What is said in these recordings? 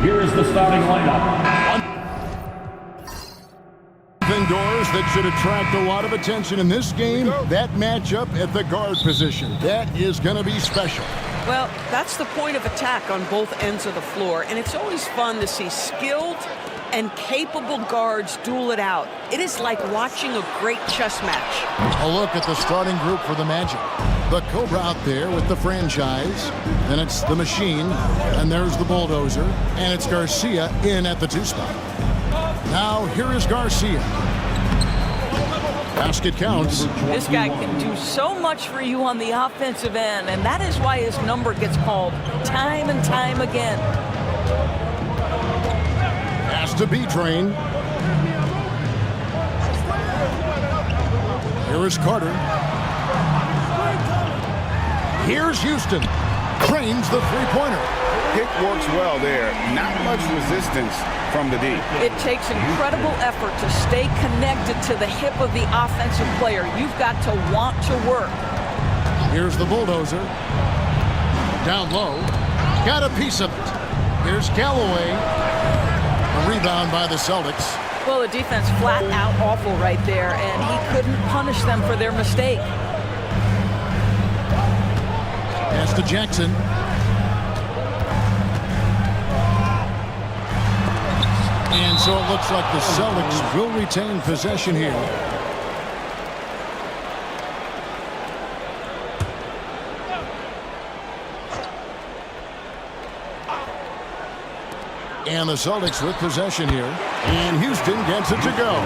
Here is the starting lineup. Indoors that should attract a lot of attention in this game, that matchup at the guard position. That is going to be special. Well, that's the point of attack on both ends of the floor, and it's always fun to see skilled and capable guards duel it out. It is like watching a great chess match. A look at the starting group for the Magic. The Cobra out there with the franchise. Then it's the Machine, and there's the Bulldozer, and it's Garcia in at the 2 spot. Now here is Garcia. Basket counts. This guy can do so much for you on the offensive end, and that is why his number gets called time and time again. Pass to B-Train. Here is Carter. Here's Houston. Trains the three-pointer. Pick works well there. Not much resistance from the D. It takes incredible effort to stay connected to the hip of the offensive player. You've got to want to work. Here's the Bulldozer. Down low. Got a piece of it. Here's Callaway. A rebound by the Celtics. Well, the defense flat out awful right there, and he couldn't punish them for their mistake. Pass to Jackson. And so it looks like the Celtics will retain possession here. And the Celtics with possession here. And Houston gets it to go.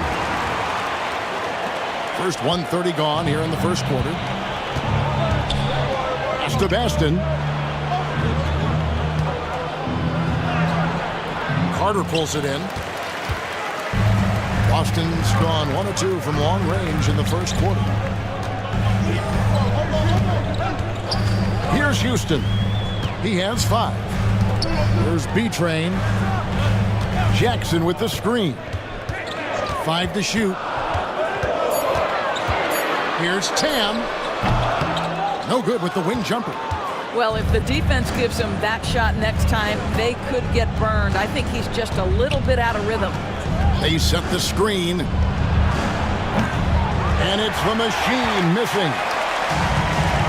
First 1:30 gone here in the first quarter. Pass to Baston. Carter pulls it in. Boston's gone 1 of 2 from long range in the first quarter. Here's Houston. He has 5. There's B-Train. Jackson with the screen. 5 to shoot. Here's Tam. No good with the wing jumper. Well, if the defense gives him that shot next time, they could get burned. I think he's just a little bit out of rhythm. They set the screen. And it's the Machine missing.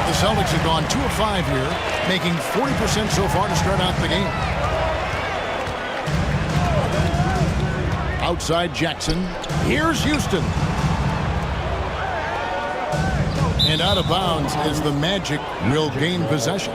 The Celtics have gone 2 of 5 here, making 40% so far to start out the game. Outside Jackson. Here's Houston. And out of bounds as the Magic will gain possession.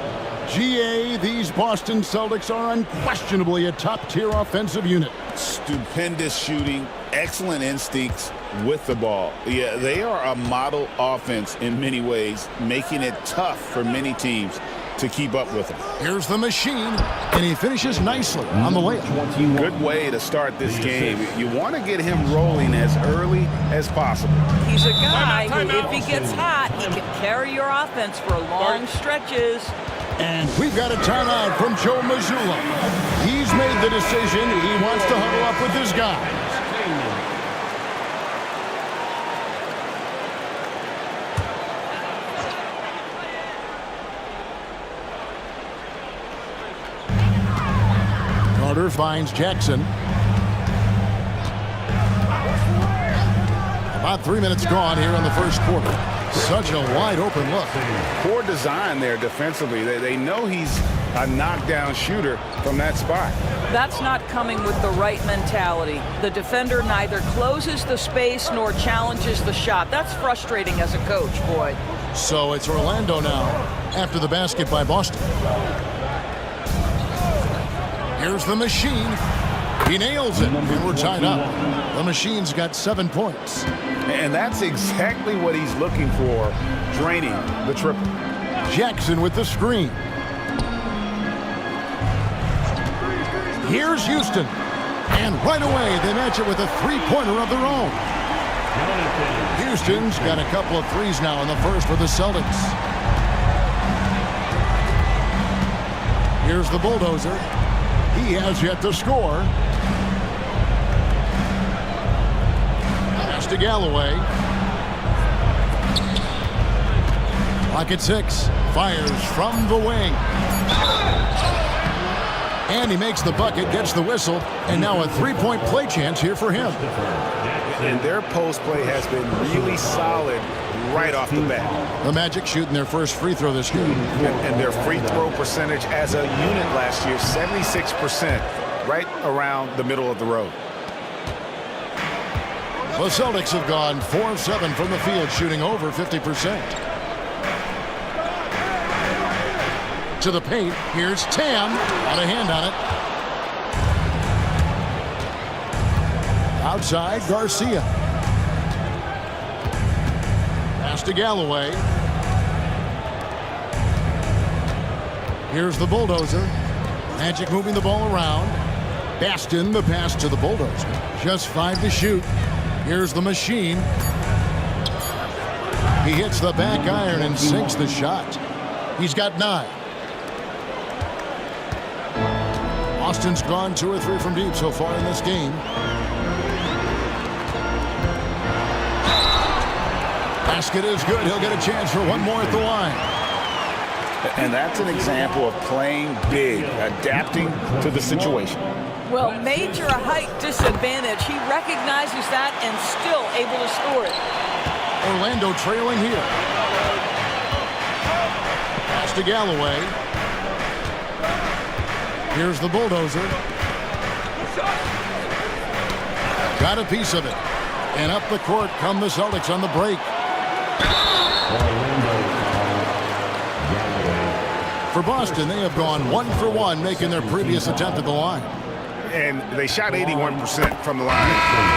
GA, these Boston Celtics are unquestionably a top-tier offensive unit. Stupendous shooting, excellent instincts with the ball. Yeah, they are a model offense in many ways, making it tough for many teams to keep up with them. Here's the Machine, and he finishes nicely on the layup. Good way to start this game. You want to get him rolling as early as possible. He's a guy who, if he gets hot, he can carry your offense for long stretches. And we've got a timeout from Joe Mazzulla. He's made the decision. He wants to huddle up with his guys. Carter finds Jackson. About 3 minutes gone here in the first quarter. Such a wide open look. Poor design there defensively. They know he's a knockdown shooter from that spot. That's not coming with the right mentality. The defender neither closes the space nor challenges the shot. That's frustrating as a coach, boy. So it's Orlando now after the basket by Boston. Here's the Machine. He nails it, and we're tied up. The Machine's got 7 points. And that's exactly what he's looking for, draining the triple. Jackson with the screen. Here's Houston. And right away, they match it with a three-pointer of their own. Houston's got a couple of threes now in the first for the Celtics. Here's the Bulldozer. He has yet to score. Pass to Galloway. Clock at 6. Fires from the wing. And he makes the bucket, gets the whistle, and now a three-point play chance here for him. And their post play has been really solid right off the bat. The Magic shooting their first free throw this game. And their free throw percentage as a unit last year, 76%, right around the middle of the road. The Celtics have gone 4 of 7 from the field, shooting over 50%. To the paint, here's Tam. Got a hand on it. Outside, Garcia. Pass to Galloway. Here's the bulldozer. Magic moving the ball around. Baston, the pass to the bulldozer. Just 5 to shoot. Here's the machine. He hits the back iron and sinks the shot. He's got 9. Austin's gone 2 or 3 from deep so far in this game. Basket is good. He'll get a chance for one more at the line. And that's an example of playing big, adapting to the situation. Well, major height disadvantage. He recognizes that and still able to score it. Orlando trailing here. Pass to Galloway. Here's the bulldozer. Got a piece of it. And up the court come the Celtics on the break. For Boston, they have gone 1 for 1, making their previous attempt at the line. And they shot 81% from the line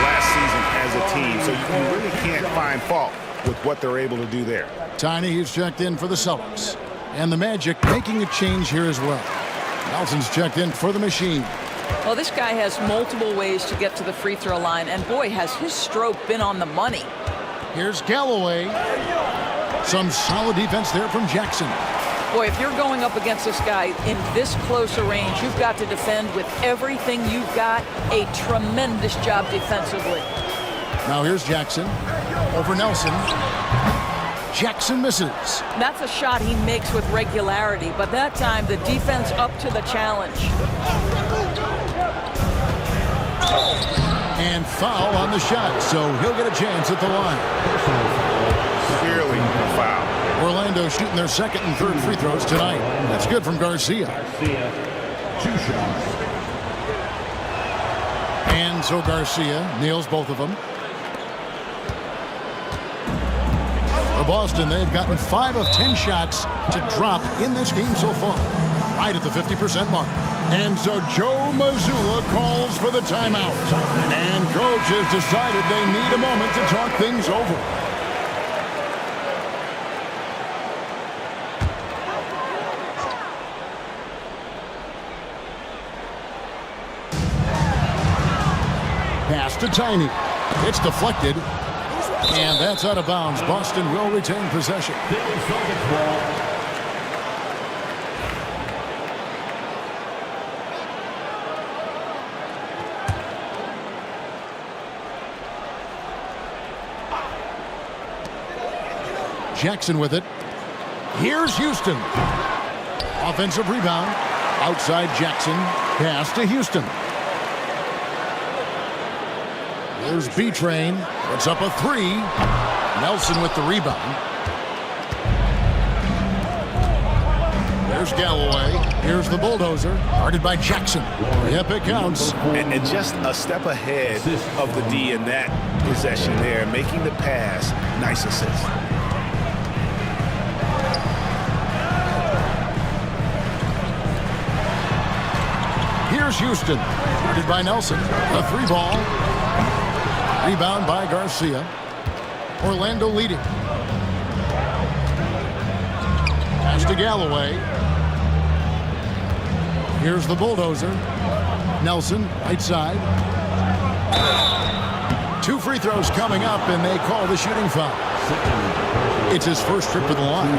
last season as a team, so you really can't find fault with what they're able to do there. Tiny, who's checked in for the Celtics. And the Magic making a change here as well. Nelson's checked in for the machine. Well, this guy has multiple ways to get to the free throw line, and boy, has his stroke been on the money. Here's Galloway. Some solid defense there from Jackson. Boy, if you're going up against this guy in this close a range, you've got to defend with everything you've got. A tremendous job defensively. Now here's Jackson. Over Nelson. Jackson misses. That's a shot he makes with regularity, but that time the defense up to the challenge. And foul on the shot, so he'll get a chance at the line. Clearly a foul. Orlando shooting their second and third free throws tonight. That's good from Garcia. 2 shots. And so Garcia nails both of them. For Boston, they've gotten 5 of 10 shots to drop in this game so far. Right at the 50% mark. And so Joe Mazzulla calls for the timeout. And coach has decided they need a moment to talk things over. Pass to Tiny. It's deflected. And that's out of bounds. Boston will retain possession. Jackson with it. Here's Houston. Offensive rebound. Outside Jackson. Pass to Houston. Here's B-Train. Puts up a 3. Nelson with the rebound. There's Galloway. Here's the bulldozer. Guarded by Jackson. Yep, it counts. And just a step ahead of the D in that possession there, making the pass. Nice assist. Here's Houston. Guarded by Nelson. A 3-ball. Rebound by Garcia. Orlando leading. Pass to Galloway. Here's the bulldozer. Nelson, right side. 2 free throws coming up, and they call the shooting foul. It's his first trip to the line.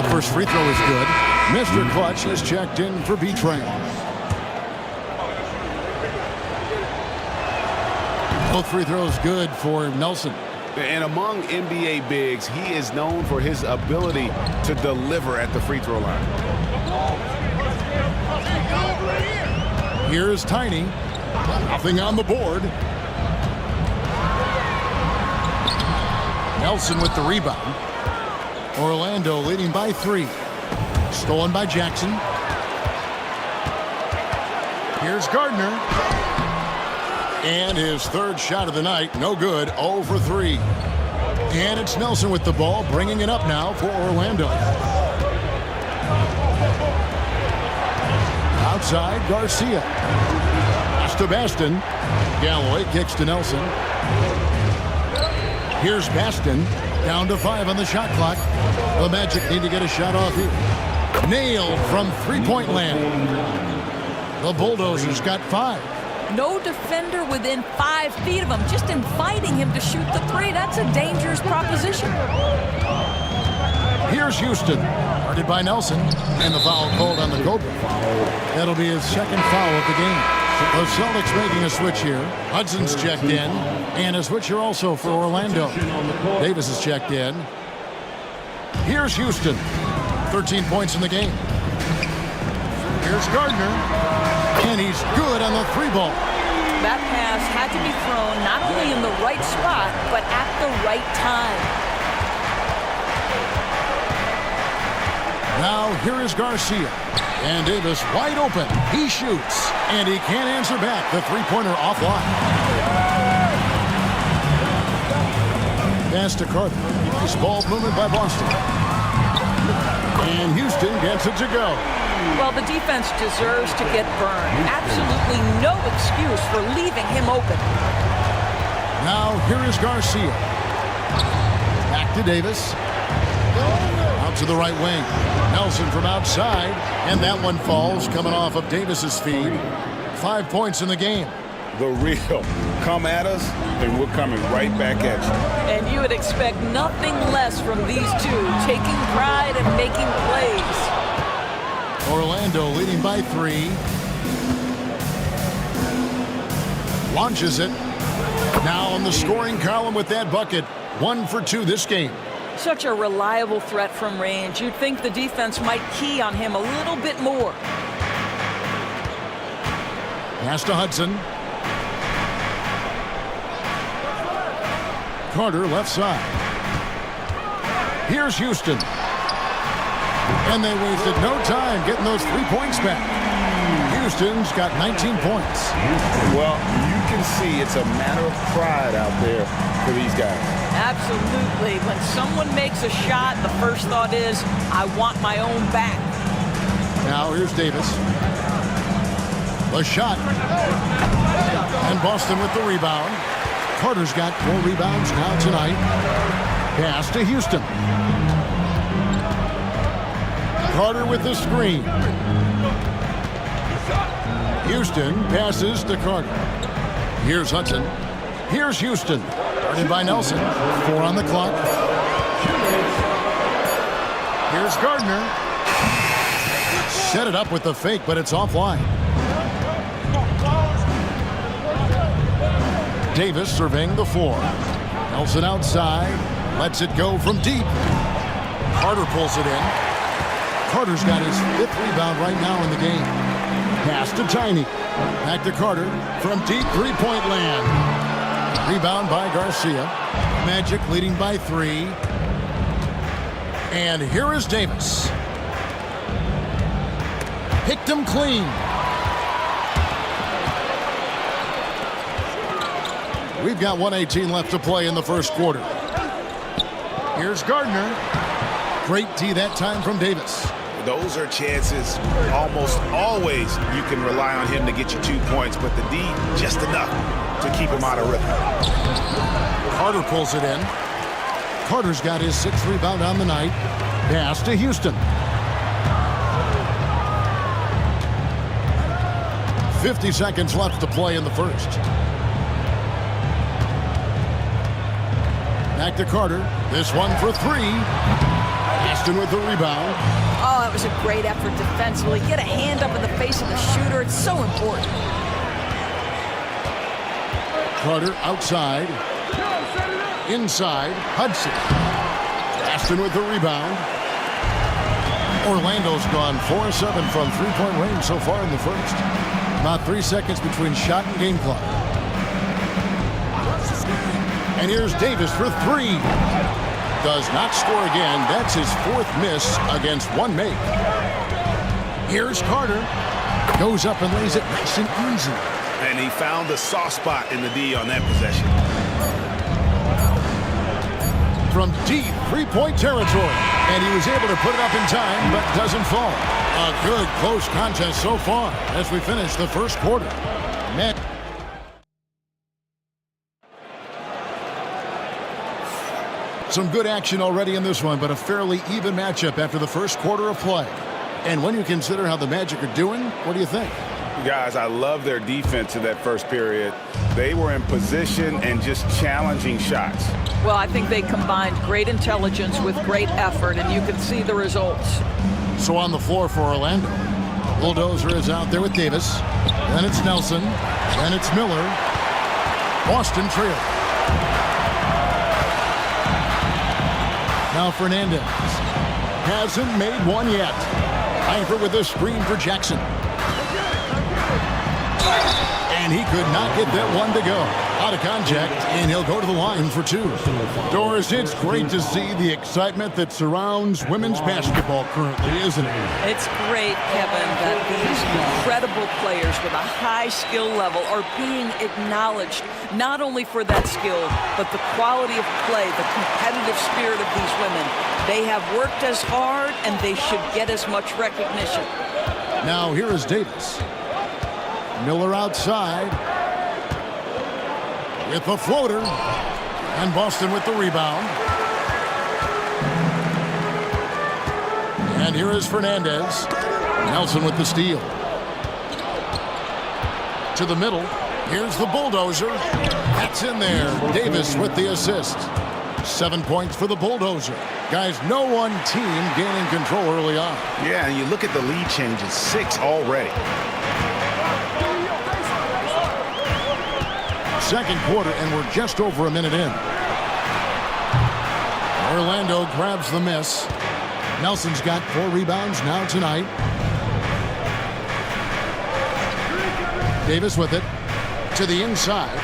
The first free throw is good. Mr. Clutch is checked in for B-Train. Both free throws good for Nelson. And among NBA bigs, he is known for his ability to deliver at the free throw line. Here's Tiny. Nothing on the board. Nelson with the rebound. Orlando leading by 3. Stolen by Jackson. Here's Gardner. And his third shot of the night, no good, 0 for 3. And it's Nelson with the ball, bringing it up now for Orlando. Outside, Garcia. Pass to Baston. Galloway kicks to Nelson. Here's Baston. Down to 5 on the shot clock. The Magic need to get a shot off here. Nailed from three-point land. The Bulldozers got 5. No defender within 5 feet of him, just inviting him to shoot the 3. That's a dangerous proposition. Here's Houston, guarded by Nelson, and the foul called on the Cobra. That'll be his second foul of the game. The Celtics making a switch here. Hudson's checked in, and a switch here also for Orlando. Davis is checked in. Here's Houston, 13 points in the game. Here's Gardner, and he's good on the 3-ball. That pass had to be thrown not only in the right spot, but at the right time. Now here is Garcia, and Davis wide open. He shoots, and he can't answer back. The three-pointer offline. Pass to Carter. Nice ball movement by Boston. And Houston gets it to go. Well, the defense deserves to get burned. Absolutely no excuse for leaving him open. Now here is Garcia. Back to Davis. Out to the right wing. Nelson from outside, and that one falls coming off of Davis's feed. 5 points in the game. The real come at us, and we're coming right back at you. And you would expect nothing less from these two, taking pride and making plays. Orlando leading by 3. Launches it. Now on the scoring column with that bucket. 1 for 2 this game. Such a reliable threat from range. You'd think the defense might key on him a little bit more. Pass to Hudson. Carter left side. Here's Houston. And they wasted no time getting those 3 points back. Houston's got 19 points. Well, you can see it's a matter of pride out there for these guys. Absolutely. When someone makes a shot, the first thought is, I want my own back. Now here's Davis. The shot. And Boston with the rebound. Carter's got 4 rebounds now tonight. Pass to Houston. Carter with the screen. Houston passes to Carter. Here's Hudson. Here's Houston. Guarded by Nelson. 4 on the clock. Here's Gardner. Set it up with the fake, but it's offline. Davis surveying the floor. Nelson outside. Lets it go from deep. Carter pulls it in. Carter's got his 5th rebound right now in the game. Pass to Tiny. Back to Carter from deep three-point land. Rebound by Garcia. Magic leading by 3. And here is Davis. Picked him clean. We've got 1:18 left to play in the first quarter. Here's Gardner. Great D that time from Davis. Those are chances almost always you can rely on him to get you 2 points, but the D just enough to keep him out of rhythm. Carter pulls it in. Carter's got his 6th rebound on the night. Pass to Houston. 50 seconds left to play in the first. Back to Carter. This one for 3. Aston with the rebound. Oh, that was a great effort defensively. Get a hand up in the face of the shooter. It's so important. Carter outside. Inside. Hudson. Aston with the rebound. Orlando's gone 4-7 from three-point range so far in the first. About 3 seconds between shot and game clock. And here's Davis for three. Does not score again. That's his fourth miss against one make. Here's Carter. Goes up and lays it nice and easy. And he found the soft spot in the D on that possession. From deep three-point territory. And he was able to put it up in time, but doesn't fall. A good close contest so far as we finish the first quarter. Man. Some good action already in this one, but a fairly even matchup after the first quarter of play. And when you consider how the Magic are doing, what do you think? Guys, I love their defense in that first period. They were in position and just challenging shots. Well, I think they combined great intelligence with great effort, and you can see the results. So on the floor for Orlando, Bulldozer is out there with Davis. Then it's Nelson. Then it's Miller. Boston trail. Now Fernandez. Hasn't made one yet. Langford with a screen for Jackson. And he could not get that one to go. Out of contact, and he'll go to the line for two. Doris, it's great to see the excitement that surrounds women's basketball currently, isn't it? It's great, Kevin, that these incredible players with a high skill level are being acknowledged, not only for that skill, but the quality of play, the competitive spirit of these women. They have worked as hard, and they should get as much recognition. Now here is Davis. Miller outside with the floater, and Boston with the rebound. And here is Fernandez. Nelson with the steal. To the middle. Here's the Bulldozer. That's in there. Davis with the assist. 7 points for the Bulldozer. Guys, no one team gaining control early on. Yeah, and you look at the lead changes, 6 already. Second quarter, and we're just over a minute in. Orlando grabs the miss. Nelson's got 4 rebounds now tonight. Davis with it to the inside.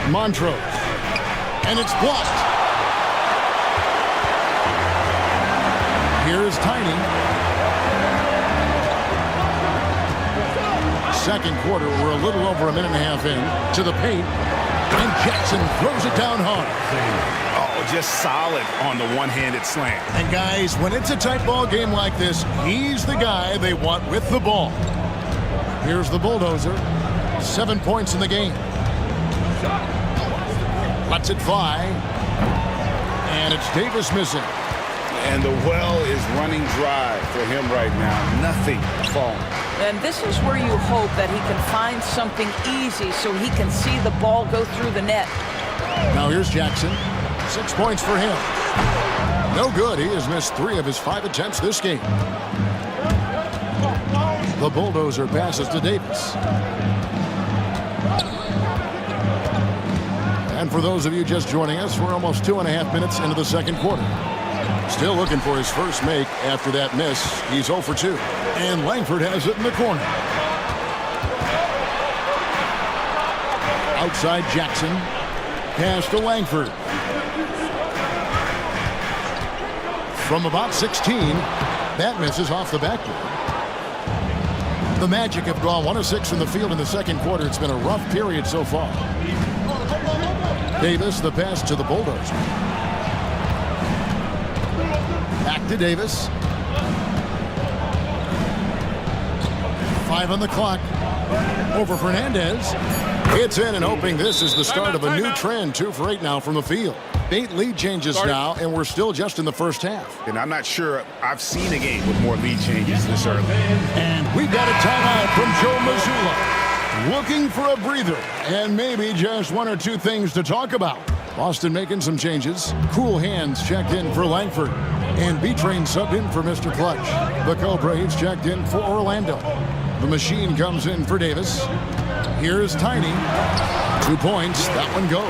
Montrose. And it's blocked. Here's Tiny. Second quarter, we're a little over a minute and a half in. To the paint. And Jackson throws it down hard. Oh, just solid on the one-handed slam. And guys, when it's a tight ball game like this, he's the guy they want with the ball. Here's the Bulldozer. 7 points in the game. Lets it fly. And it's Davis missing. And the well is running dry for him right now. Nothing falling. And this is where you hope that he can find something easy so he can see the ball go through the net. Now here's Jackson. 6 points for him. No good. He has missed 3 of his 5 attempts this game. The Bulldozer passes to Davis. And for those of you just joining us, we're almost 2.5 minutes into the second quarter. Still looking for his first make after that miss. He's 0 for 2. And Langford has it in the corner. Outside Jackson. Pass to Langford. From about 16, that misses off the backboard. The Magic have gone 1 of 6 from the field in the second quarter. It's been a rough period so far. Davis, the pass to the Bulldozer. Back to Davis. 5 on the clock. Over Fernandez. It's in, and hoping this is the start of a new trend. 2 for 8 now from the field. 8 lead changes now, and we're still just in the first half. And I'm not sure I've seen a game with more lead changes this early. And we got a timeout from Joe Mazzulla. Looking for a breather, and maybe just 1 or 2 things to talk about. Boston making some changes. Cool Hands checked in for Langford. And B-Train subbed in for Mr. Clutch. The Cobraves checked in for Orlando. The Machine comes in for Davis. Here's Tiny. 2 points. That one goes.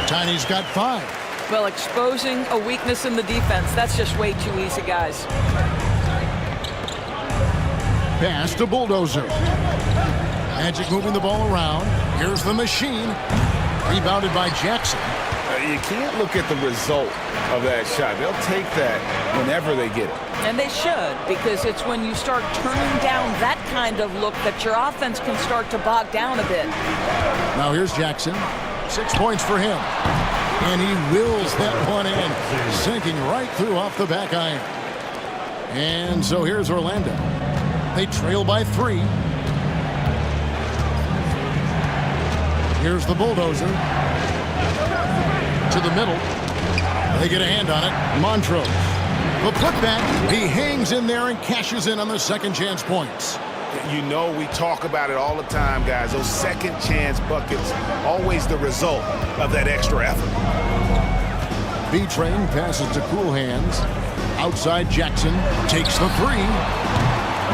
Tiny's got 5. Well, exposing a weakness in the defense, that's just way too easy, guys. Pass to Bulldozer. Magic moving the ball around. Here's the machine. Rebounded by Jackson. You can't look at the result of that shot. They'll take that whenever they get it. And they should, because it's when you start turning down that kind of look that your offense can start to bog down a bit. Now here's Jackson. 6 points for him. And he wills that one in, sinking right through off the back iron. And so here's Orlando. They trail by 3. Here's the Bulldozer. To the middle. They get a hand on it. Montrose. The putback. He hangs in there and cashes in on the second chance points. You know, we talk about it all the time, guys. Those second chance buckets, always the result of that extra effort. B-Train passes to Cool Hands. Outside Jackson takes the 3.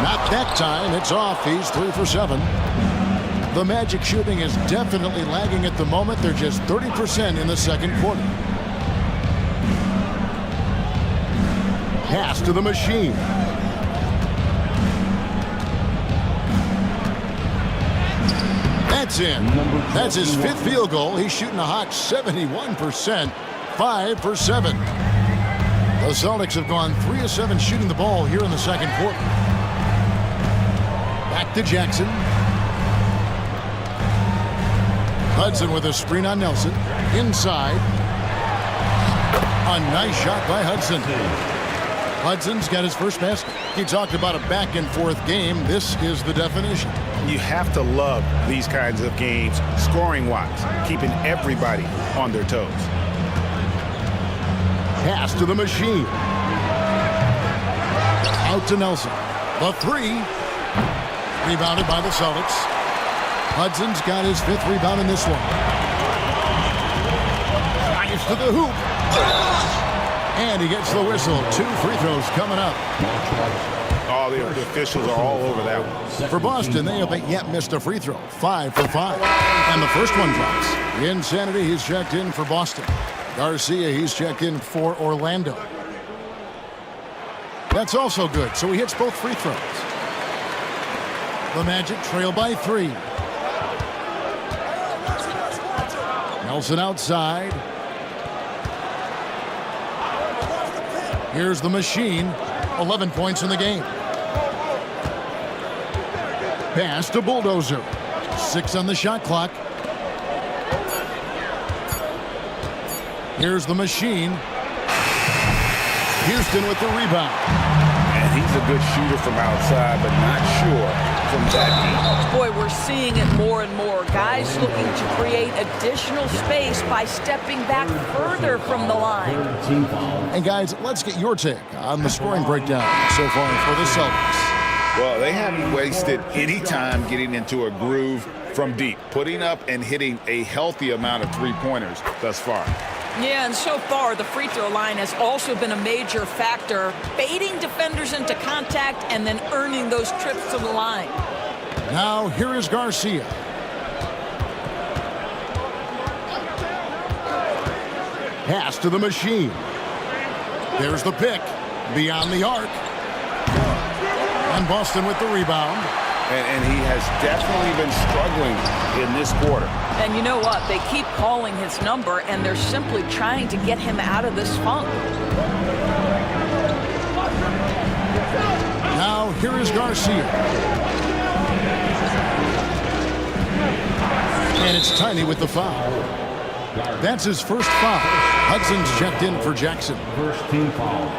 Not that time. It's off. He's 3 for 7. The Magic shooting is definitely lagging at the moment. They're just 30% in the second quarter. Pass to the machine. That's in. That's his 5th field goal. He's shooting a hot 71%. 5 for 7. The Celtics have gone 3 of 7 shooting the ball here in the second quarter. Back to Jackson. Hudson with a screen on Nelson. Inside. A nice shot by Hudson. Hudson's got his first basket. He talked about a back-and-forth game. This is the definition. You have to love these kinds of games, scoring-wise, keeping everybody on their toes. Pass to the machine. Out to Nelson. The 3. Rebounded by the Celtics. Hudson's got his 5th rebound in this one. Nice to the hoop. And he gets the whistle. 2 free throws coming up. Oh, the officials are all over that one. For Boston, they haven't yet missed a free throw. 5 for 5. And the first one drops. Insanity, he's checked in for Boston. Garcia, he's checked in for Orlando. That's also good, so he hits both free throws. The Magic trail by 3. Nelson outside. Here's the machine. 11 points in the game. Pass to Bulldozer. 6 on the shot clock. Here's the machine. Houston with the rebound. And he's a good shooter from outside, but not sure from that deep. Boy, we're seeing it more and more. Guys looking to create additional space by stepping back further from the line. And guys, let's get your take on the scoring breakdown so far for the Celtics. Well, they haven't wasted any time getting into a groove from deep, putting up and hitting a healthy amount of three-pointers thus far. Yeah, and so far, the free throw line has also been a major factor, baiting defenders into contact and then earning those trips to the line. Now, here is Garcia. Pass to the machine. There's the pick. Beyond the arc. And Boston with the rebound. And he has definitely been struggling in this quarter. And you know what? They keep calling his number, and they're simply trying to get him out of this funk. Now, here is Garcia. And it's Tiny with the foul. That's his first foul. Hudson's checked in for Jackson. First team foul.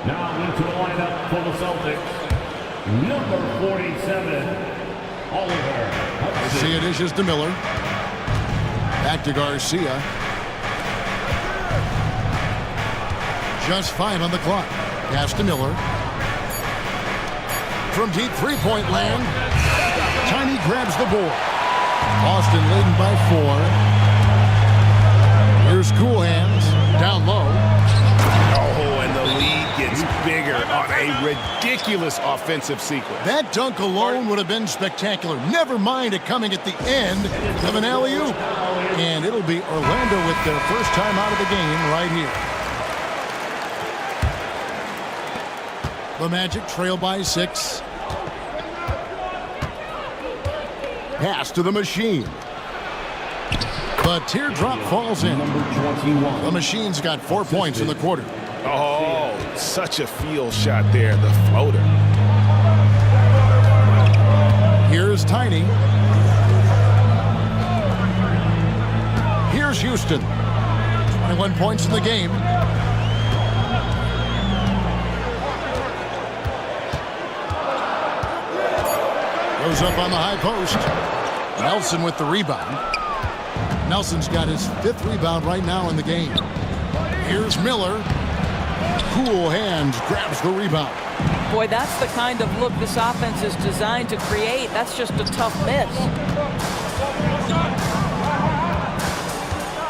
Now into the lineup for the Celtics. Number 47, Oliver Hudson. Garcia dishes to Miller. Back to Garcia. Just 5 on the clock. Pass to Miller. From deep three-point land, Tiny grabs the board. Boston leading by 4. Here's Cool Hands down low. Oh, and the lead gets bigger on a ridiculous offensive sequence. That dunk alone would have been spectacular. Never mind it coming at the end of an alley-oop. And it'll be Orlando with their first time out of the game right here. The Magic trail by 6. Pass to the machine. The teardrop falls in. Number 21. The machine's got 4 points in the quarter. Oh, such a field shot there, the floater. Here's Tiny. Here's Houston. 21 points in the game. Goes up on the high post. Nelson with the rebound. Nelson's got his 5th rebound right now in the game. Here's Miller. Cool hands, grabs the rebound. Boy, that's the kind of look this offense is designed to create. That's just a tough miss.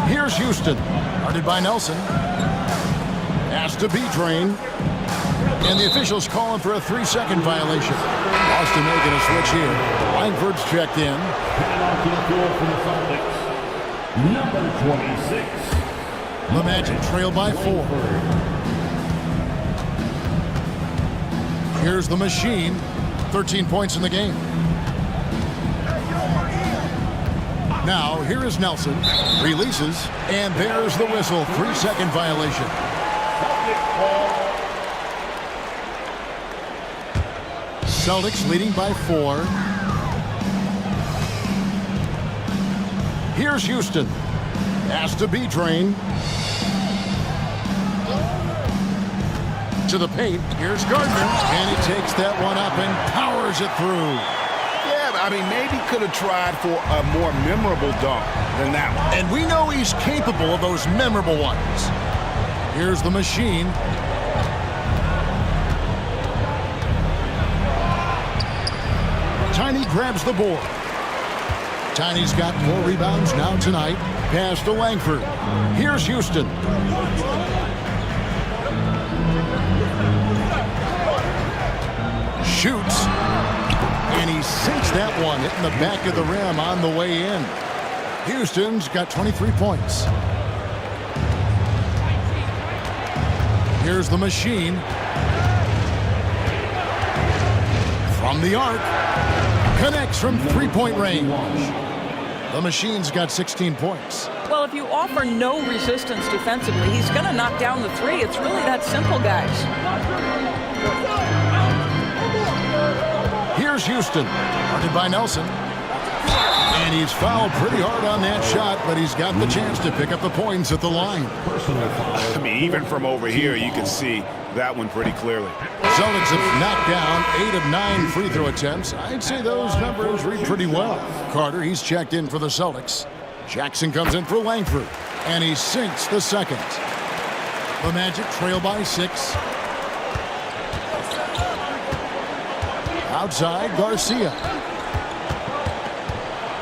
Here's Houston. Guarded by Nelson. Pass to B-Train. And the officials calling for a 3-second violation. Boston making a switch here. Langford's checked in. Headed onto the floor for the Celtics. Number 26. The Magic trail by 4. Here's the machine. 13 points in the game. Now, here is Nelson. Releases. And there's the whistle. 3-second violation. Celtics leading by 4. Here's Houston. Pass to B-Train. To the paint. Here's Gardner. And he takes that one up and powers it through. Yeah, I mean, maybe could have tried for a more memorable dunk than that one. And we know he's capable of those memorable ones. Here's the machine. Tiny grabs the board. Tiny's got 4 rebounds now tonight. Pass to Langford. Here's Houston. Shoots. And he sinks that one, hitting the back of the rim on the way in. Houston's got 23 points. Here's the machine. From the arc. Connects from 3-point range. The machine's got 16 points. Well, if you offer no resistance defensively, he's going to knock down the 3. It's really that simple, guys. Here's Houston. Guarded by Nelson. And he's fouled pretty hard on that shot, but he's got the chance to pick up the points at the line. I mean, even from over here, you can see that one pretty clearly. Celtics have knocked down 8 of 9 free throw attempts. I'd say those numbers read pretty well. Carter, he's checked in for the Celtics. Jackson comes in for Langford, and he sinks the second. The Magic trail by 6. Outside, Garcia.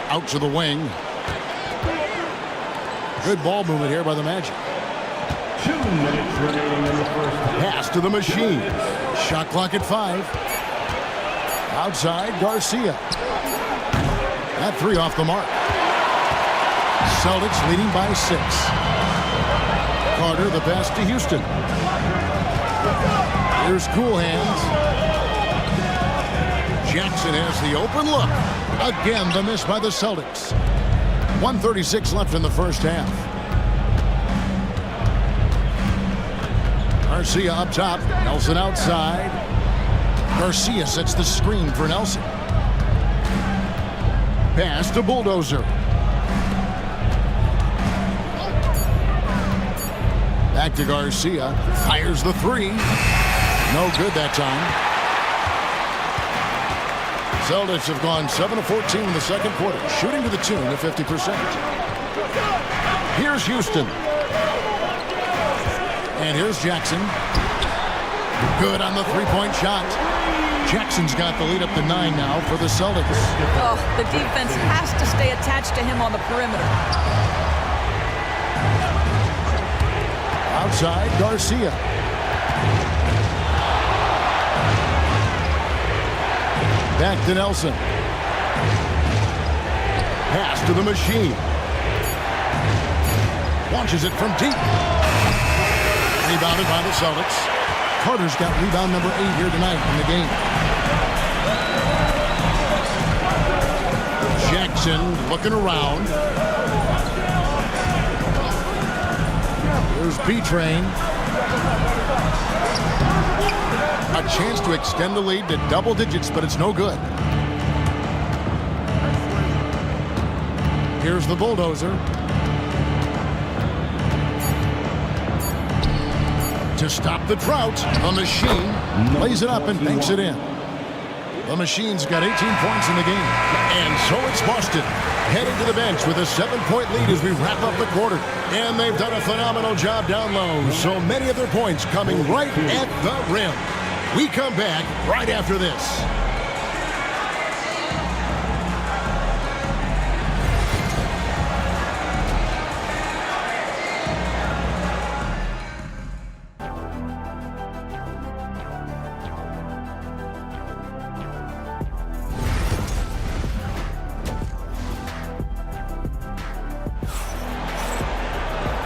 Out to the wing. Good ball movement here by the Magic. 2 minutes remaining in the first half. Pass to the machine. Shot clock at 5. Outside, Garcia. That 3 off the mark. Celtics leading by 6. Carter the pass to Houston. Here's Cool Hands. Jackson has the open look. Again, the miss by the Celtics. 1:36 left in the first half. Garcia up top. Nelson outside. Garcia sets the screen for Nelson. Pass to Bulldozer. Back to Garcia. Fires the 3. No good that time. Celtics have gone 7 of 14 in the second quarter, shooting to the tune of 50%. Here's Houston. And here's Jackson. Good on the 3-point shot. Jackson's got the lead up to 9 now for the Celtics. Oh, the defense has to stay attached to him on the perimeter. Outside, Garcia. Back to Nelson. Pass to the machine. Launches it from deep. Rebounded by the Celtics. Carter's got rebound number 8 here tonight in the game. Jackson looking around. There's B-Train. A chance to extend the lead to double digits, but it's no good. Here's the bulldozer. To stop the drought, the machine lays it up and banks it in. The machine's got 18 points in the game. And so it's Boston heading to the bench with a 7-point lead as we wrap up the quarter. And they've done a phenomenal job down low. So many of their points coming right at the rim. We come back right after this.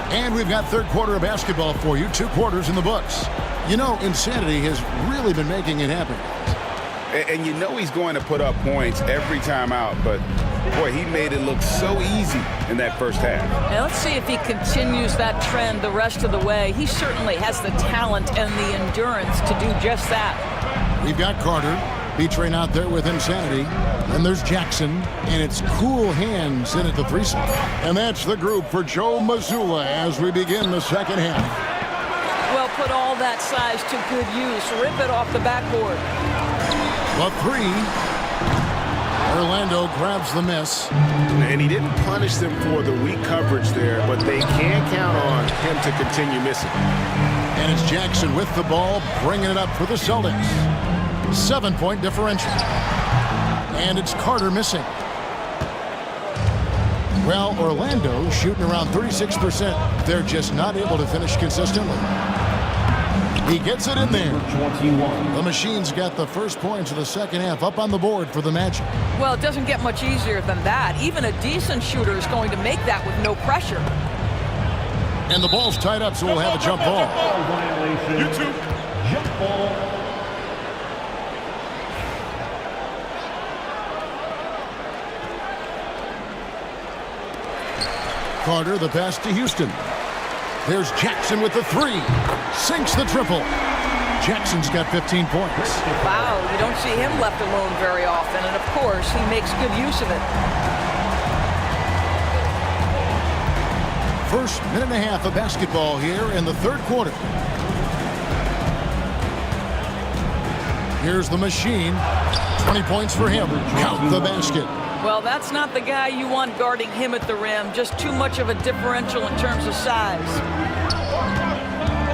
And we've got third quarter of basketball for you. 2 quarters in the books. You know, insanity has really been making it happen. And you know he's going to put up points every time out, but boy, he made it look so easy in that first half. Now let's see if he continues that trend the rest of the way. He certainly has the talent and the endurance to do just that. We've got Carter, B-Train out there with insanity. And there's Jackson, and it's cool hands in at the 3 spot. And that's the group for Joe Mazzulla as we begin the second half. Well, put all that size to good use. Rip it off the backboard. The 3. Orlando grabs the miss. And he didn't punish them for the weak coverage there, but they can count on him to continue missing. And it's Jackson with the ball, bringing it up for the Celtics. 7-point differential. And it's Carter missing. Well, Orlando shooting around 36%. They're just not able to finish consistently. He gets it in there. The machine's got the first points of the second half up on the board for the Magic. Well, it doesn't get much easier than that. Even a decent shooter is going to make that with no pressure. And the ball's tied up, so we'll have a jump ball. You too. Jump ball. Carter, the pass to Houston. There's Jackson with the 3. Sinks the triple. Jackson's got 15 points. Wow, you don't see him left alone very often, and of course, he makes good use of it. First minute and a half of basketball here in the third quarter. Here's the machine. 20 points for him. Count the basket. Well, that's not the guy you want guarding him at the rim. Just too much of a differential in terms of size.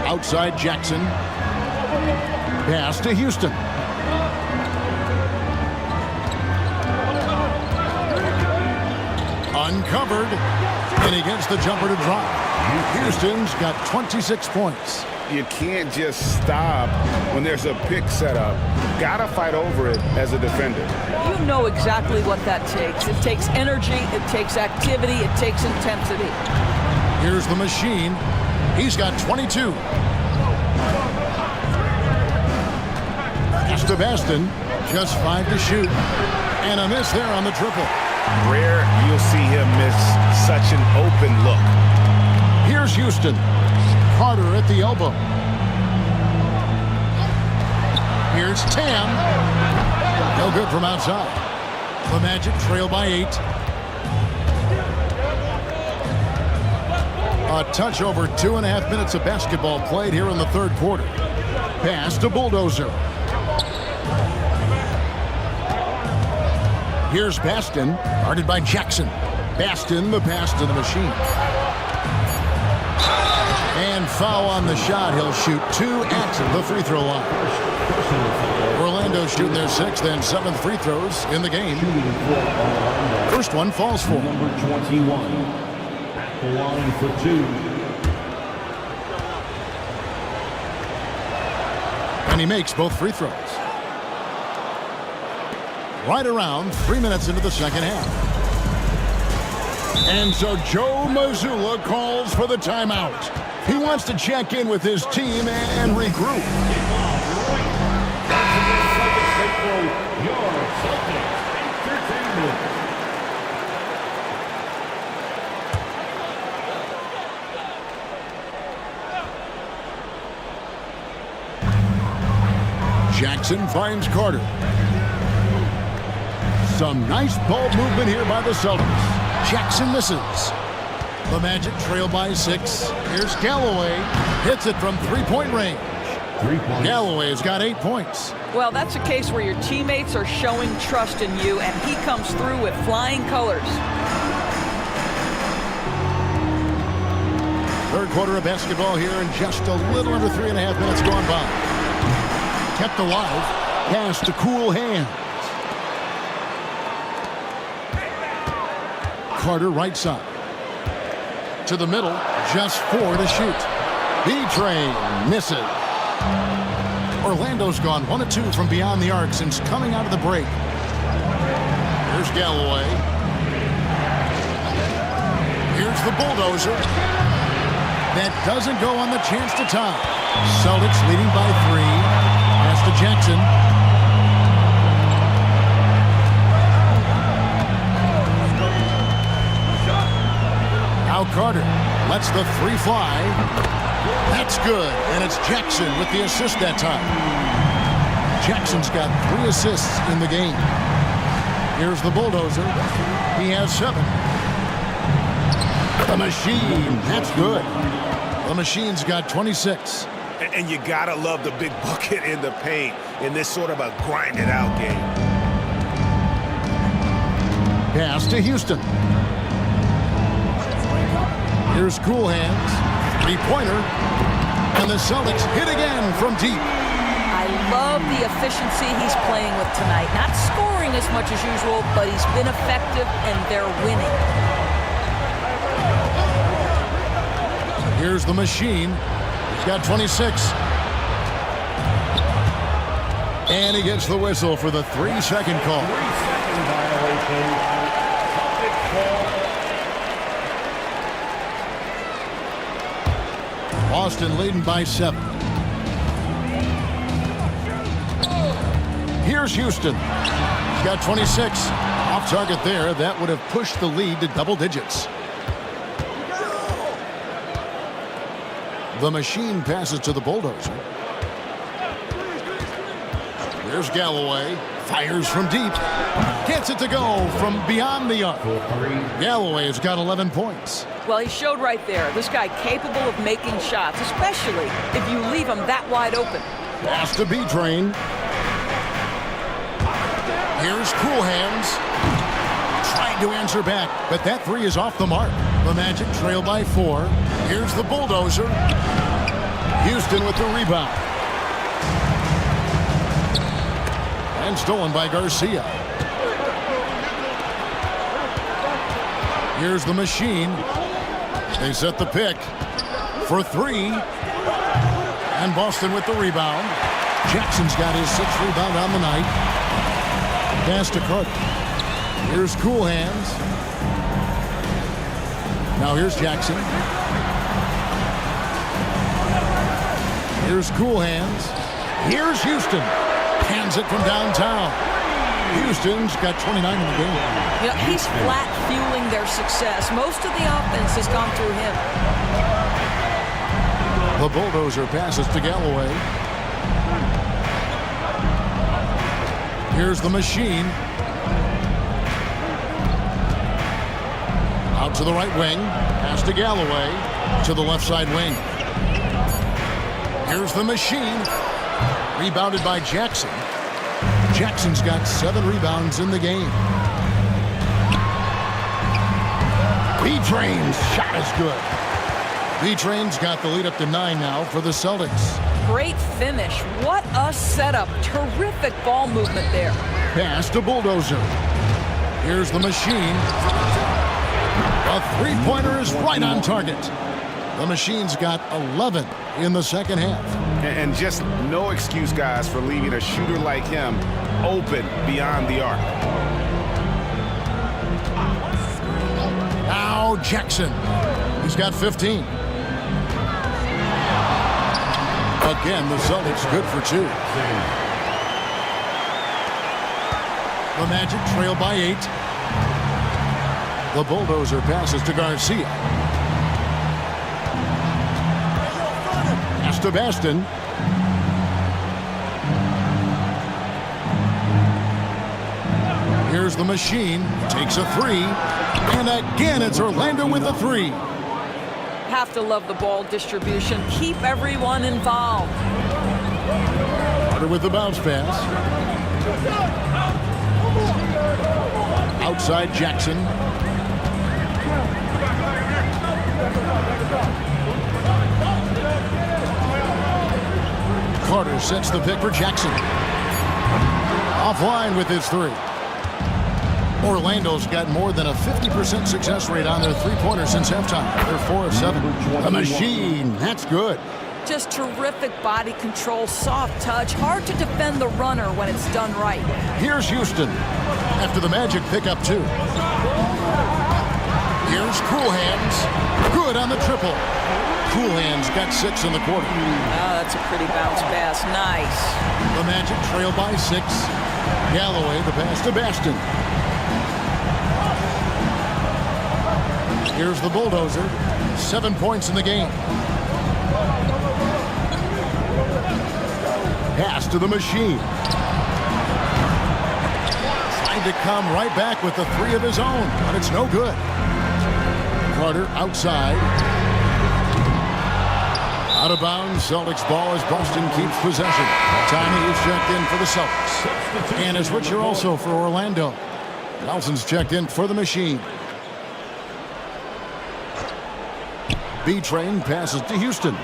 Outside Jackson. Pass to Houston. Uncovered. And he gets the jumper to drop. Houston's got 26 points. You can't just stop when there's a pick set up. Gotta fight over it as a defender. You know exactly what that takes. It takes energy, it takes activity, it takes intensity. Here's the machine. He's got 22. Pass to Baston. Just 5 to shoot. And a miss there on the triple. Rare you'll see him miss such an open look. Here's Houston. Carter at the elbow. Here's Tam. No good from outside. The Magic trail by 8. A touch over 2.5 minutes of basketball played here in the third quarter. Pass to Bulldozer. Here's Baston, guarded by Jackson. Baston, the pass to the machine. And foul on the shot. He'll shoot 2 at the free throw line. Orlando shooting their 6th and 7th free throws in the game. First one falls for Number 21 at the line for 2. And he makes both free throws. Right around 3 minutes into the second half. And so Joe Mazzulla calls for the timeout. He wants to check in with his team and regroup. Jackson finds Carter. Some nice ball movement here by the Celtics. Jackson misses. The Magic trail by 6. Here's Galloway. Hits it from three-point range. 3 points. Galloway's got 8 points. Well, that's a case where your teammates are showing trust in you, and he comes through with flying colors. Third quarter of basketball here, and just a little under 3.5 minutes gone by. Kept alive. Pass to Cool Hands. Carter right side. To the middle, just 4 to shoot. B-Train misses. Orlando's gone 1 of 2 from beyond the arc since coming out of the break. Here's Galloway. Here's the bulldozer. That doesn't go on the chance to tie. Celtics leading by 3. Pass to Jackson. Now Carter lets the 3 fly. That's good, and it's Jackson with the assist that time. Jackson's got 3 assists in the game. Here's the bulldozer. He has 7. The machine, that's good. The machine's got 26. And you gotta love the big bucket in the paint in this sort of a grinded-out game. Pass to Houston. Here's Cool Hands. 3-pointer. And the Celtics hit again from deep. I love the efficiency he's playing with tonight. Not scoring as much as usual, but he's been effective, and they're winning. Here's the machine. He's got 26. And he gets the whistle for the 3-second call. 3-second violation. Celtics ball. Boston leading by 7. Here's Houston. He's got 26. Off target there. That would have pushed the lead to double digits. The machine passes to the bulldozer. There's Galloway. Fires from deep. Gets it to go from beyond the arc. Galloway's got 11 points. Well, he showed right there. This guy capable of making shots, especially if you leave him that wide open. Pass to B-Train. Here's Cool Hands. Trying to answer back, but that 3 is off the mark. The Magic trail by 4. Here's the bulldozer. Houston with the rebound. And stolen by Garcia. Here's the machine. They set the pick for 3. And Boston with the rebound. Jackson's got his 6th rebound on the night. Pass to Carter. Here's Cool Hands. Now here's Jackson. Here's Cool Hands. Here's Houston. Hands it from downtown. Houston's got 29 in the game. You know, he's flat fueling their success. Most of the offense has gone through him. The bulldozer passes to Galloway. Here's the machine. Out to the right wing. Pass to Galloway. To the left side wing. Here's the machine. Rebounded by Jackson. Jackson's got 7 rebounds in the game. B-Train's shot is good. B-Train's got the lead up to 9 now for the Celtics. Great finish. What a setup. Terrific ball movement there. Pass to bulldozer. Here's the machine. A 3-pointer is right on target. The machine's got 11 in the second half. And just no excuse, guys, for leaving a shooter like him open beyond the arc. Now Jackson. He's got 15. Again, the Celtics good for 2. The Magic trail by 8. The bulldozer passes to Garcia. Pass to Baston. Here's the machine. Takes a three. And again, it's Orlando with a three. Have to love the ball distribution. Keep everyone involved. Carter with the bounce pass. Outside Jackson. Carter sets the pick for Jackson. Offline with his three. Orlando's got more than a 50% success rate on their three-pointers since halftime. They're 4 of 7. The machine, that's good. Just terrific body control, soft touch. Hard to defend the runner when it's done right. Here's Houston after the Magic pick up 2. Here's Cool Hands. Good on the triple. Cool Hands got 6 in the quarter. Oh, that's a pretty bounce pass. Nice. The Magic trail by 6. Galloway the pass to Baston. Here's the bulldozer. 7 points in the game. Pass to the machine. Trying to come right back with the three of his own, but it's no good. Carter outside. Out of bounds. Celtics ball as Boston keeps possession. Tiny is checked in for the Celtics. And a switcher also for Orlando. Nelson's checked in for the machine. B-Train passes to Houston.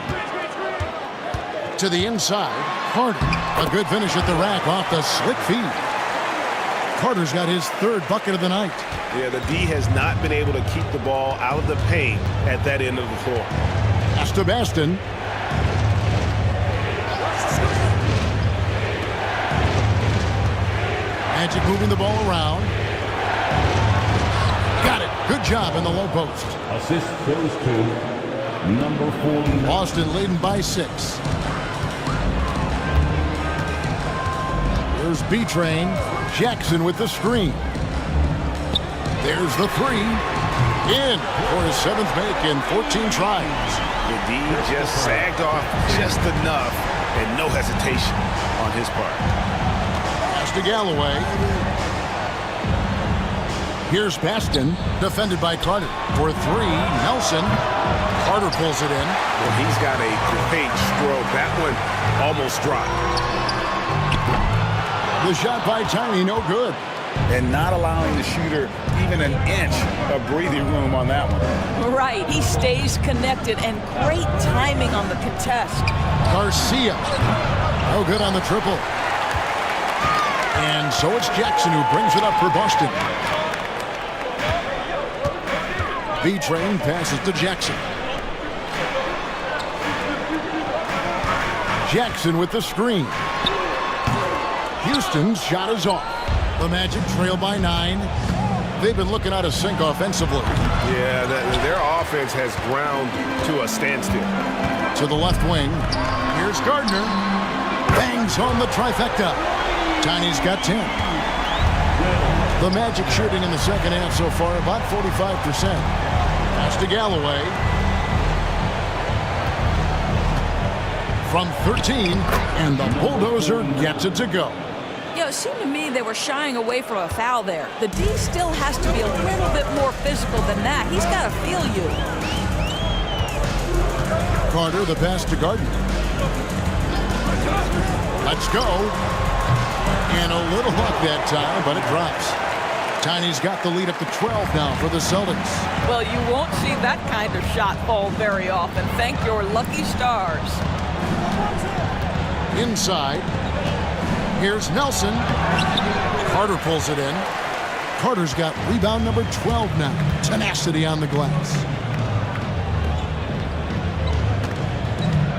To the inside, Carter. A good finish at the rack off the slick feed. Carter's got his 3rd bucket of the night. Yeah, the D has not been able to keep the ball out of the paint at that end of the floor. Pass to Baston. Magic moving the ball around. Got it. Good job in the low post. Assist goes to number 49. Boston leading by 6. There's B-Train. Jackson with the screen. There's the three. In for his 7th make in 14 tries. The D just sagged off just enough and no hesitation on his part. Pass to Galloway. Here's Baston, defended by Carter. For 3, Nelson. Carter pulls it in. Well, he's got a great stroke. That one almost dropped. The shot by Tiny, no good. And not allowing the shooter even an inch of breathing room on that one. Right, he stays connected and great timing on the contest. Garcia, no good on the triple. And so it's Jackson who brings it up for Boston. B-Train passes to Jackson. Jackson with the screen. Houston's shot is off. The Magic trail by 9. They've been looking out of sync offensively. Yeah, their offense has ground to a standstill. To the left wing. Here's Gardner. Bangs home the trifecta. Tiny's got 10. The Magic shooting in the second half so far about 45%. Pass to Galloway. From 13, and the bulldozer gets it to go. You know, it seemed to me they were shying away from a foul there. The D still has to be a little bit more physical than that. He's got to feel you. Carter, the pass to Gardner. Let's go. And a little luck that time, but it drops. Tiny's got the lead up to 12 now for the Celtics. Well, you won't see that kind of shot fall very often. Thank your lucky stars. Inside. Here's Nelson. Carter pulls it in. Carter's got rebound number 12 now. Tenacity on the glass.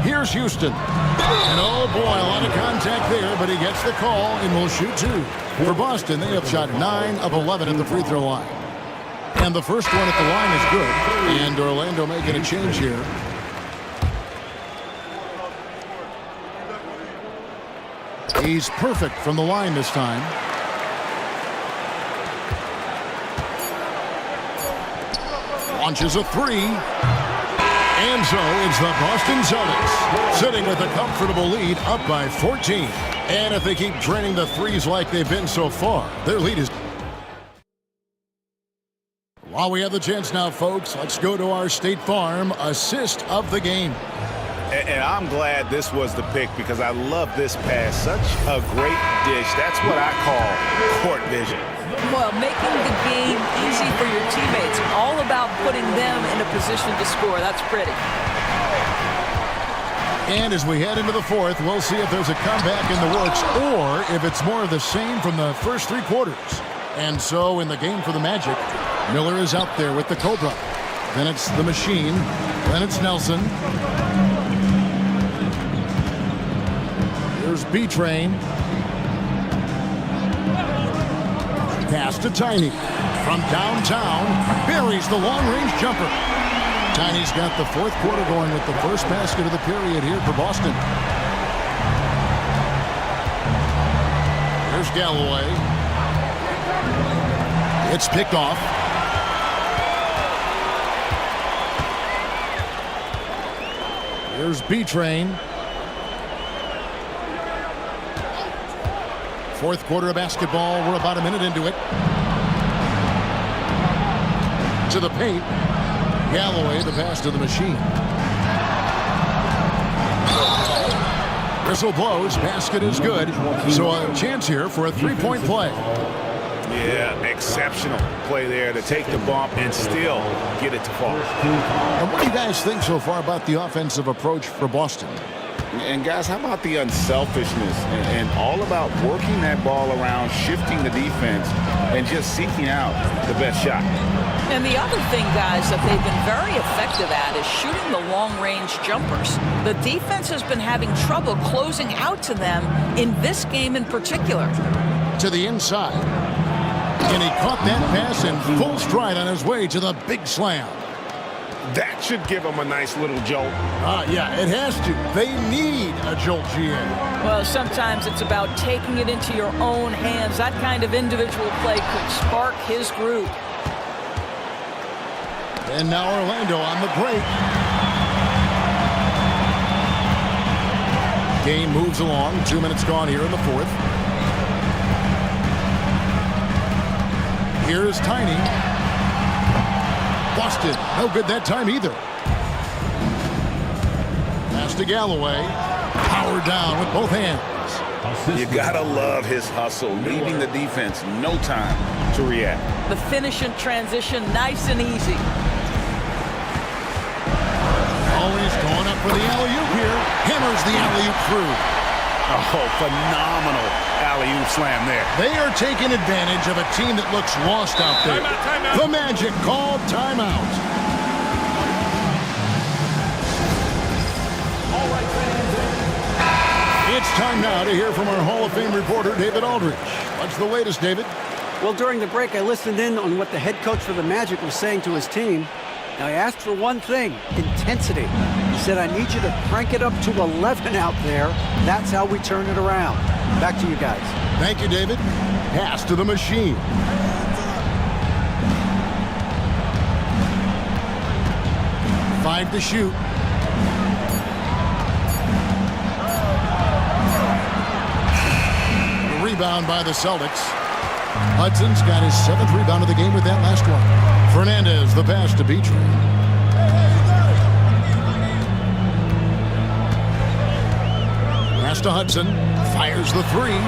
Here's Houston. And oh boy, a lot of contact there, but he gets the call and will shoot 2. For Boston, they have shot 9 of 11 at the free throw line. And the first one at the line is good. And Orlando making a change here. He's perfect from the line this time. Launches a 3. And so it's the Boston Celtics sitting with a comfortable lead up by 14. And if they keep draining the threes like they've been so far, their lead is... While we have the chance now, folks, let's go to our State Farm assist of the game. And I'm glad this was the pick because I love this pass. Such a great dish. That's what I call court vision. Well, making the game easy for your teammates. All about putting them in a position to score. That's pretty. And as we head into the fourth, we'll see if there's a comeback in the works or if it's more of the same from the first three quarters. And so in the game for the Magic, Miller is out there with the Cobra. Then it's the Machine. Then it's Nelson. Here's B-Train. Pass to Tiny. From downtown, buries the long-range jumper. Tiny's got the fourth quarter going with the first basket of the period here for Boston. Here's Galloway. It's picked off. Here's B-Train. Fourth quarter of basketball. We're about a minute into it. To the paint. Galloway, the pass to the Machine. Whistle blows. Basket is good. So a chance here for a three-point play. Yeah, exceptional play there to take the bump and still get it to fall. And what do you guys think so far about the offensive approach for Boston? And guys, how about the unselfishness and all about working that ball around, shifting the defense, and just seeking out the best shot. And the other thing, guys, that they've been very effective at is shooting the long-range jumpers. The defense has been having trouble closing out to them in this game in particular. To the inside. And he caught that pass in full stride on his way to the big slam. That should give them a nice little jolt. Yeah, it has to. They need a jolt, GA. Well, sometimes it's about taking it into your own hands. That kind of individual play could spark his group. And now Orlando on the break. Game moves along. 2 minutes gone here in the fourth. Here's Tiny. Boston, no good that time either. Pass to Galloway. Power down with both hands. You gotta love his hustle, leaving the defense no time to react. The finish and transition, nice and easy. Always going up for the alley-oop here. Hammers the alley-oop through. Oh, phenomenal alley-oop slam there. They are taking advantage of a team that looks lost out there. Timeout. The Magic called timeout. It's time now to hear from our Hall of Fame reporter, David Aldridge. What's the latest, David? Well, during the break, I listened in on what the head coach for the Magic was saying to his team. Now, I asked for one thing, intensity. He said, I need you to crank it up to 11 out there. That's how we turn it around. Back to you guys. Thank you, David. Pass to the Machine. Five to shoot. Rebound by the Celtics. Hudson's got his 7th rebound of the game with that last one. Fernandez, the pass to B-Train. Pass to Hudson. Fires the three.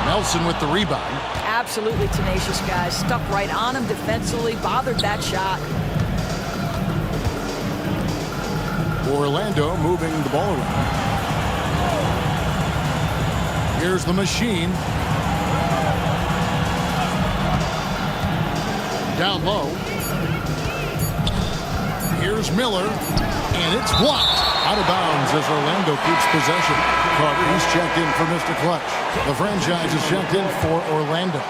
Nelson with the rebound. Absolutely tenacious, guys. Stuck right on him defensively, bothered that shot. Orlando moving the ball around. Here's the Machine. Down low. Here's Miller. And it's blocked. Out of bounds as Orlando keeps possession. Carter, he's checked in for Mr. Clutch. The franchise is checked in for Orlando.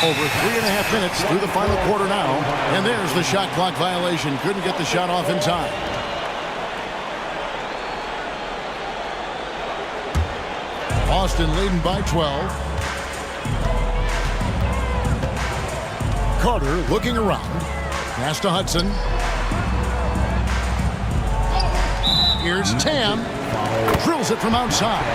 Over 3.5 minutes through the final quarter now. And there's the shot clock violation. Couldn't get the shot off in time. Boston leading by 12. Carter looking around. Pass to Hudson. Here's Tam. Drills it from outside.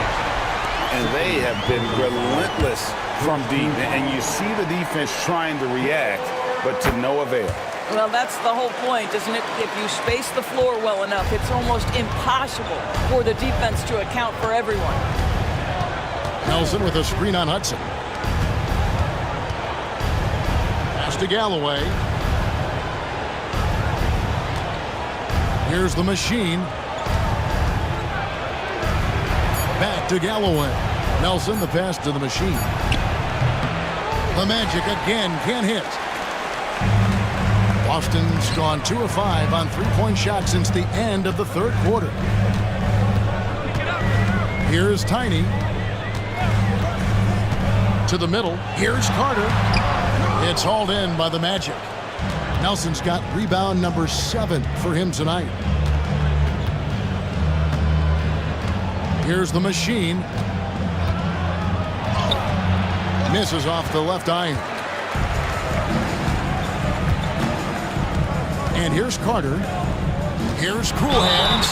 And they have been relentless from deep. And you see the defense trying to react, but to no avail. Well, that's the whole point, isn't it? If you space the floor well enough, it's almost impossible for the defense to account for everyone. Nelson with a screen on Hudson. Pass to Galloway. Here's the machine. Back to Galloway. Nelson, the pass to the machine. The Magic again can't hit. Boston's gone 2 of 5 on three-point shots since the end of the third quarter. Here's Tiny. To the middle. Here's Carter. It's hauled in by the Magic. Nelson's got rebound number 7 for him tonight. Here's the machine. Misses off the left iron. And here's Carter. Here's Cool Hands.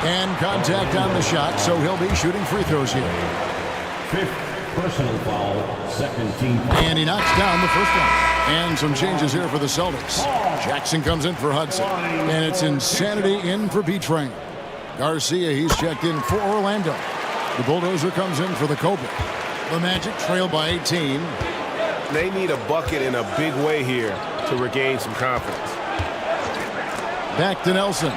And contact on the shot, so he'll be shooting free throws here. 5th personal foul, second team. And he knocks down the first one. And some changes here for the Celtics. Jackson comes in for Hudson. And it's Insanity in for B-Train. Garcia, he's checked in for Orlando. The Bulldozer comes in for the Cobra. The Magic trail by 18. They need a bucket in a big way here to regain some confidence. Back to Nelson.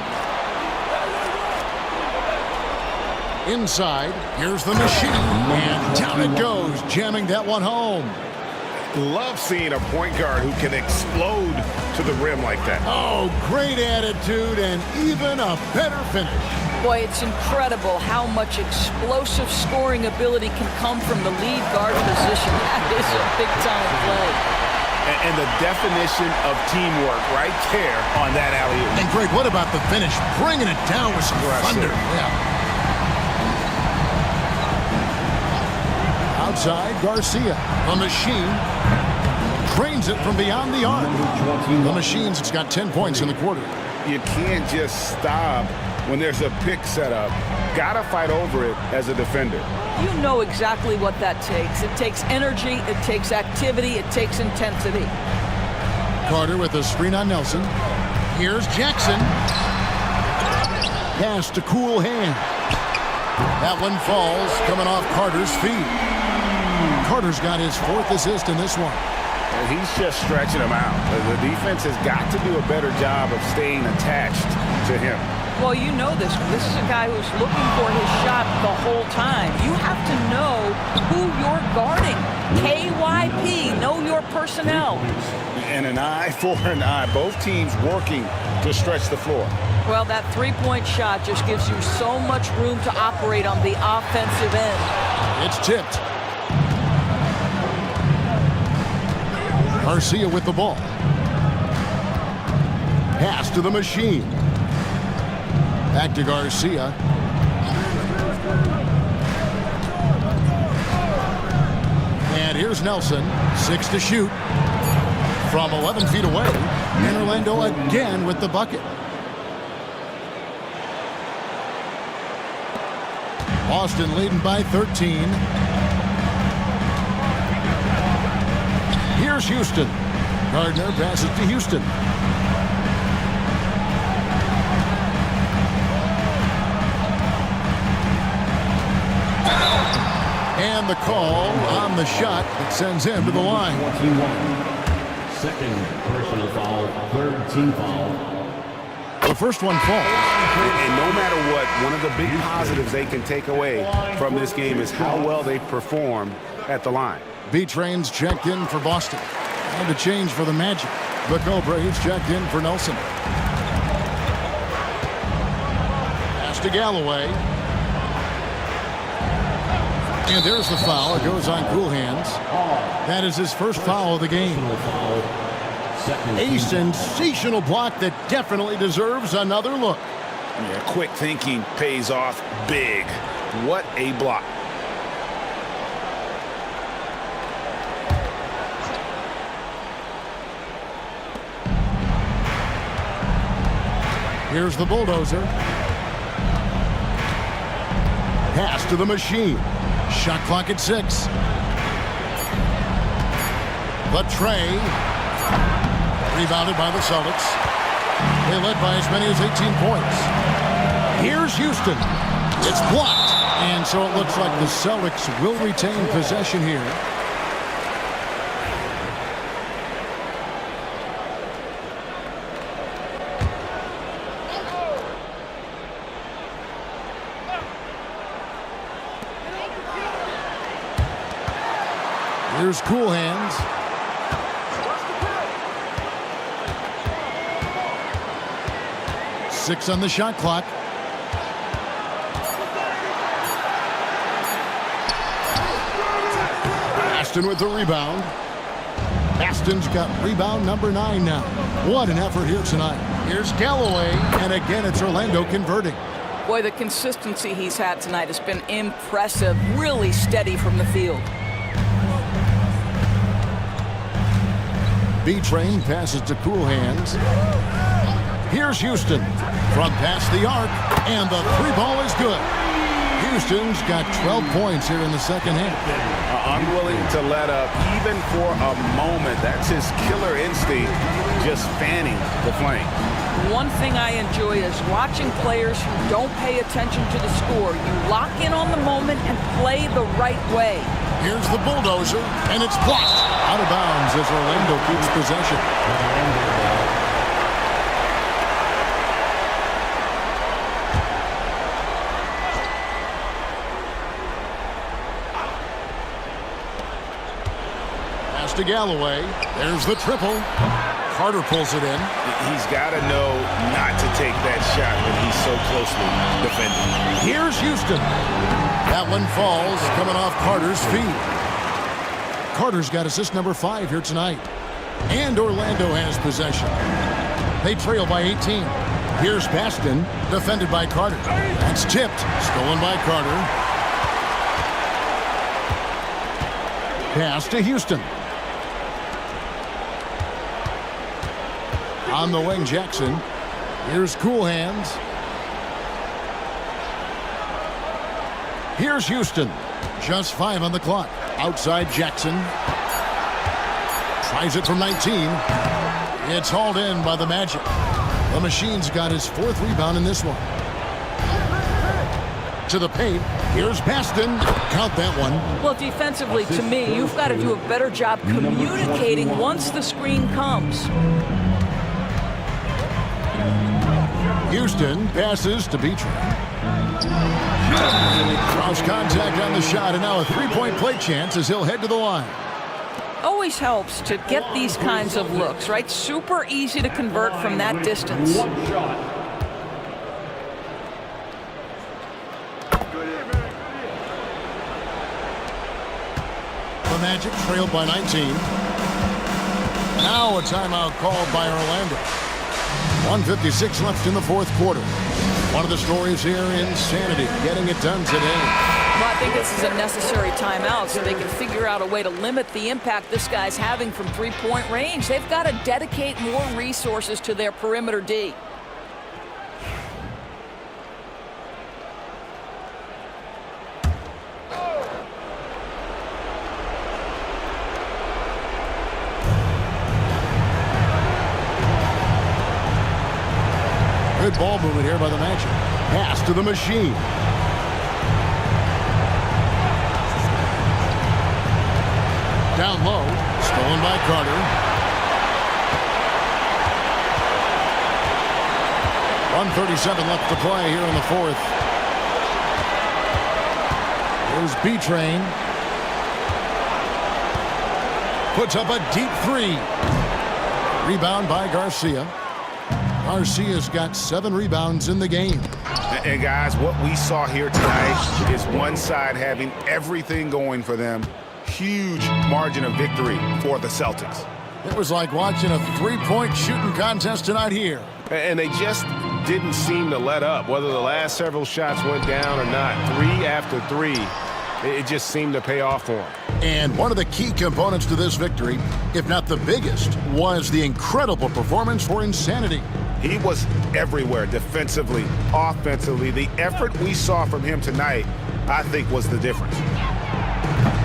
Inside, here's the machine. And down it goes, jamming that one home. Love seeing a point guard who can explode to the rim like that. Oh, great attitude and even a better finish. Boy, it's incredible how much explosive scoring ability can come from the lead guard position. That is a big-time play. And the definition of teamwork right there on that alley-oop. And Greg, what about the finish? Bringing it down with some thunder. Yeah. Outside, Garcia. The machine trains it from beyond the arc. The Machine's got 10 points in the quarter. You can't just stop when there's a pick set up. Gotta fight over it as a defender. You know exactly what that takes. It takes energy, it takes activity, it takes intensity. Carter with a screen on Nelson. Here's Jackson. Pass to Cool Hand. That one falls, coming off Carter's feet. Carter's got his 4th assist in this one. And he's just stretching him out. The defense has got to do a better job of staying attached to him. Well, you know this. This is a guy who's looking for his shot the whole time. You have to know who you're guarding. KYP, know your personnel. And an eye for an eye. Both teams working to stretch the floor. Well, that three-point shot just gives you so much room to operate on the offensive end. It's tipped. Garcia with the ball. Pass to the machine. Back to Garcia. And here's Nelson. 6 to shoot. From 11 feet away. And Orlando again with the bucket. Boston leading by 13. Here's Houston. Gardner passes to Houston. And the call on the shot that sends him to the line. 21. 2nd personal foul, 3rd team foul. The first one falls. And no matter what, one of the big positives they can take away from this game is how well they perform at the line. B-Train's checked in for Boston. And a change for the Magic. The Cobra, he's checked in for Nelson. Pass to Galloway. And there's the foul. It goes on Cool Hands. That is his first foul of the game. A sensational block that definitely deserves another look. Yeah, quick thinking pays off big. What a block. Here's the Bulldozer. Pass to the machine. Shot clock at 6. The tray. Rebounded by the Celtics. They led by as many as 18 points. Here's Houston. It's blocked. And so it looks like the Celtics will retain possession here. Here's Cool Hands. Six on the shot clock. Aston with the rebound. Aston's got rebound number 9 now. What an effort here tonight. Here's Galloway, and again it's Orlando converting. Boy, the consistency he's had tonight has been impressive. Really steady from the field. B-Train passes to Cool Hands. Here's Houston from past the arc, and the 3-ball is good. Houston's got 12 points here in the second half. Unwilling to let up even for a moment. That's his killer instinct, just fanning the flame. One thing I enjoy is watching players who don't pay attention to the score. You lock in on the moment and play the right way. Here's the bulldozer, and it's blocked. Out of bounds as Orlando keeps possession. Pass to Galloway. There's the triple. Carter pulls it in. He's got to know not to take that shot when he's so closely defending. Here's Houston. That one falls, coming off Carter's feet. Carter's got assist number 5 here tonight. And Orlando has possession. They trail by 18. Here's Baston, defended by Carter. That's tipped, stolen by Carter. Pass to Houston. On the wing, Jackson. Here's Cool Hands. Here's Houston. Just 5 on the clock. Outside Jackson. Tries it from 19. It's hauled in by the Magic. The Machine's got his 4th rebound in this one. To the paint. Here's Baston. Count that one. Well, defensively, to me, you've got to do a better job communicating once the screen comes. Houston passes to B-Train. Cross contact on the shot, and now a 3-point play chance as he'll head to the line. Always helps to get these kinds of looks, right? Super easy to convert from that distance. One shot. The Magic trailed by 19. Now a timeout called by Orlando. 1:56 left in the 4th quarter. One of the stories here, insanity, getting it done today. Well, I think this is a necessary timeout so they can figure out a way to limit the impact this guy's having from 3-point range. They've got to dedicate more resources to their perimeter D. Good ball movement here by the Magic. Pass to the Machine. Down low. Stolen by Carter. 1:37 left to play here in the 4th. Here's B-Train. Puts up a deep 3. Rebound by Garcia. Garcia's got 7 rebounds in the game. And guys, what we saw here tonight is one side having everything going for them. Huge margin of victory for the Celtics. It was like watching a 3-point shooting contest tonight here. And they just didn't seem to let up, whether the last several shots went down or not. 3 after 3, it just seemed to pay off for them. And one of the key components to this victory, if not the biggest, was the incredible performance for Insanity. He was everywhere, defensively, offensively. The effort we saw from him tonight, I think, was the difference.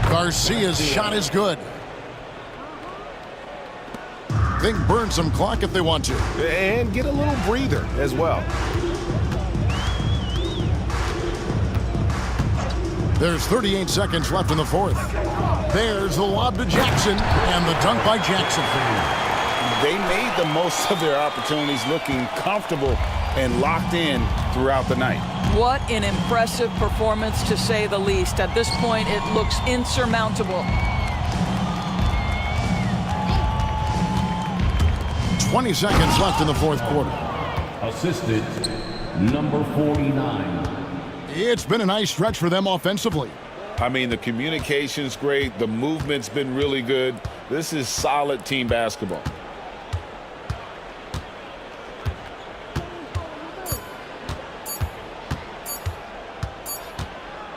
Garcia's shot is good. They can burn some clock if they want to. And get a little breather as well. There's 38 seconds left in the fourth. There's the lob to Jackson, and the dunk by Jackson. They made the most of their opportunities, looking comfortable and locked in throughout the night. What an impressive performance, to say the least. At this point, it looks insurmountable. 20 seconds left in the fourth quarter. Assistant number 49. It's been a nice stretch for them offensively. I mean, the communication's great. The movement's been really good. This is solid team basketball.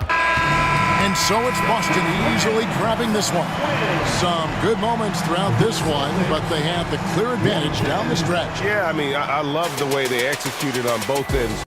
And so it's Boston easily grabbing this one. Some good moments throughout this one, but they have the clear advantage down the stretch. Yeah, I mean, I love the way they executed on both ends.